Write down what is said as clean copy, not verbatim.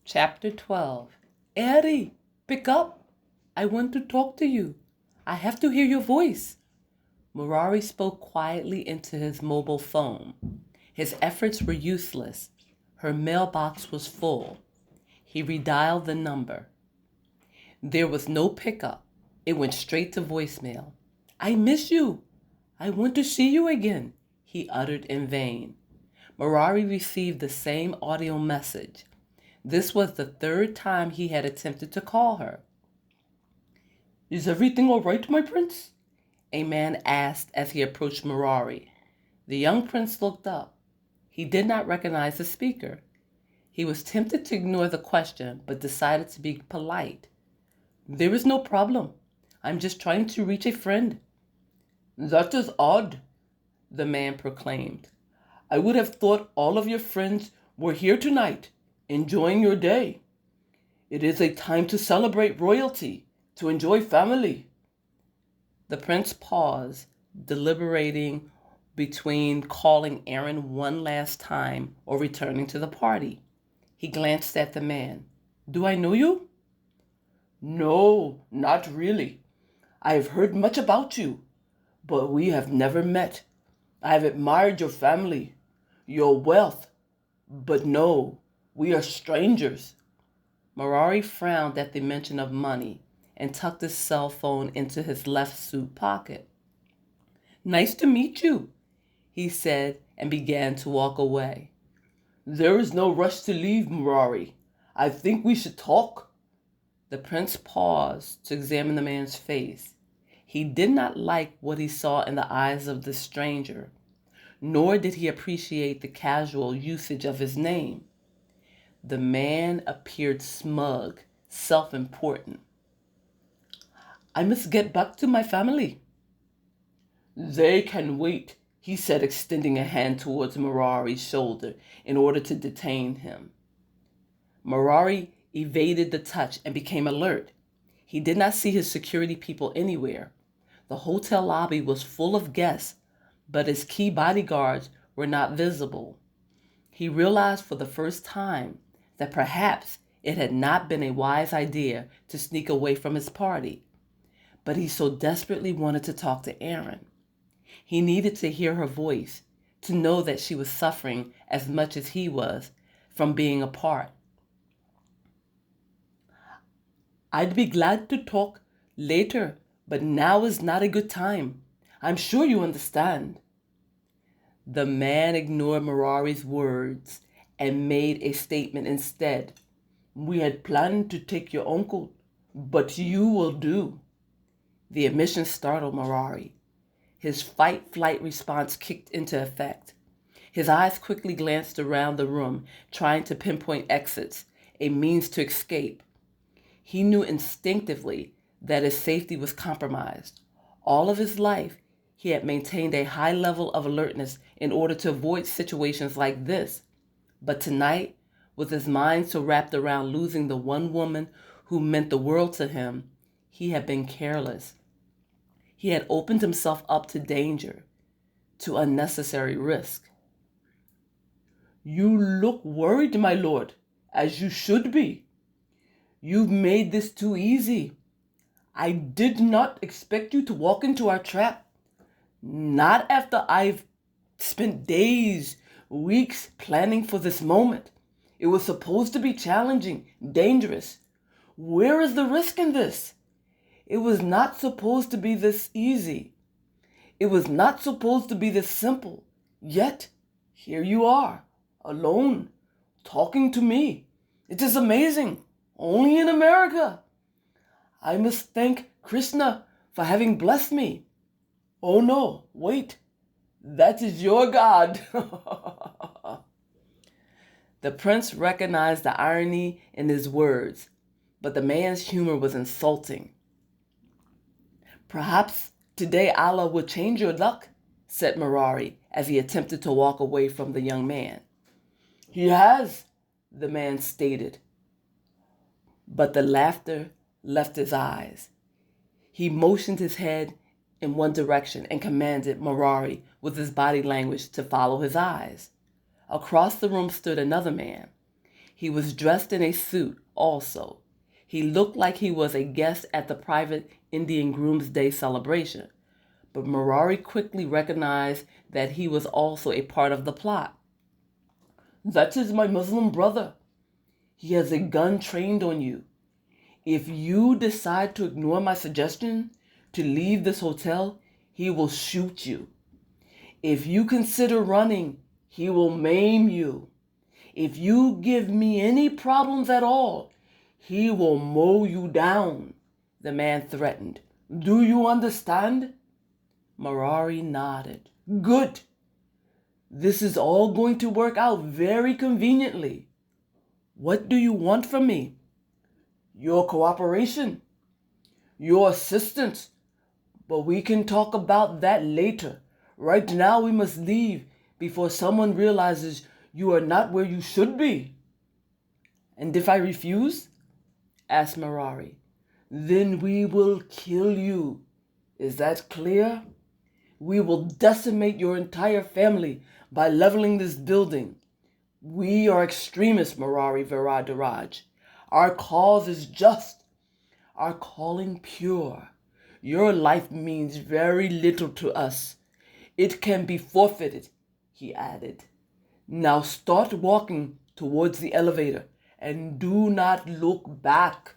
Chapter 12. Eddie, pick up. I want to talk to you. I have to hear your voice. Murari spoke quietly into his mobile phone. His efforts were useless. Her mailbox was full. He redialed the number. There was no pickup. It went straight to voicemail. I miss you. I want to see you again, he uttered in vain. Murari received the same audio message. This was the third time he had attempted to call her. Is everything all right, my prince? A man asked as he approached Murari. The young prince looked up. He did not recognize the speaker. He was tempted to ignore the question, but decided to be polite. There is no problem. I'm just trying to reach a friend. That is odd, the man proclaimed. I would have thought all of your friends were here tonight, enjoying your day. It is a time to celebrate royalty, to enjoy family. The prince paused, deliberating between calling Aaron one last time or returning to the party. He glanced at the man. Do I know you? No, not really. I have heard much about you, but we have never met. I have admired your family, your wealth, but no, we are strangers. Murari frowned at the mention of money and tucked his cell phone into his left suit pocket. Nice to meet you, he said and began to walk away. There is no rush to leave, Murari. I think we should talk. The prince paused to examine the man's face. He did not like what he saw in the eyes of the stranger, nor did he appreciate the casual usage of his name. The man appeared smug, self-important. I must get back to my family. They can wait, he said, extending a hand towards Murari's shoulder in order to detain him. Murari evaded the touch and became alert. He did not see his security people anywhere. The hotel lobby was full of guests, but his key bodyguards were not visible. He realized for the first time that perhaps it had not been a wise idea to sneak away from his party, but he so desperately wanted to talk to Aaron. He needed to hear her voice, to know that she was suffering as much as he was from being apart. I'd be glad to talk later, but now is not a good time. I'm sure you understand. The man ignored Murari's words and made a statement instead. We had planned to take your uncle, but you will do. The admission startled Murari. His fight-flight response kicked into effect. His eyes quickly glanced around the room, trying to pinpoint exits, a means to escape. He knew instinctively that his safety was compromised. All of his life, he had maintained a high level of alertness in order to avoid situations like this. But tonight, with his mind so wrapped around losing the one woman who meant the world to him, he had been careless. He had opened himself up to danger, to unnecessary risk. You look worried, my lord, as you should be. You've made this too easy. I did not expect you to walk into our trap. Not after I've spent days, weeks planning for this moment. It was supposed to be challenging, dangerous. Where is the risk in this? It was not supposed to be this easy. It was not supposed to be this simple. Yet, here you are, alone, talking to me. It is amazing. Only in America. I must thank Krishna for having blessed me. Oh no, wait. That is your God. The prince recognized the irony in his words, but the man's humor was insulting. Perhaps today Allah will change your luck, said Murari as he attempted to walk away from the young man. He has, the man stated. But the laughter left his eyes. He motioned his head in one direction and commanded Murari with his body language to follow his eyes. Across the room stood another man. He was dressed in a suit also. He looked like he was a guest at the private Indian Groom's Day celebration, but Murari quickly recognized that he was also a part of the plot. "That is my Muslim brother. He has a gun trained on you. If you decide to ignore my suggestion to leave this hotel, he will shoot you. If you consider running, he will maim you. If you give me any problems at all, he will mow you down," the man threatened. "Do you understand?" Murari nodded. "Good. This is all going to work out very conveniently. What do you want from me?" "Your cooperation, your assistance, but we can talk about that later. Right now we must leave before someone realizes you are not where you should be." "And if I refuse?" asked Murari. "Then we will kill you. Is that clear? We will decimate your entire family by leveling this building. We are extremists, Murari Viradaraj. Our cause is just, our calling pure. Your life means very little to us. It can be forfeited," he added. "Now start walking towards the elevator and do not look back."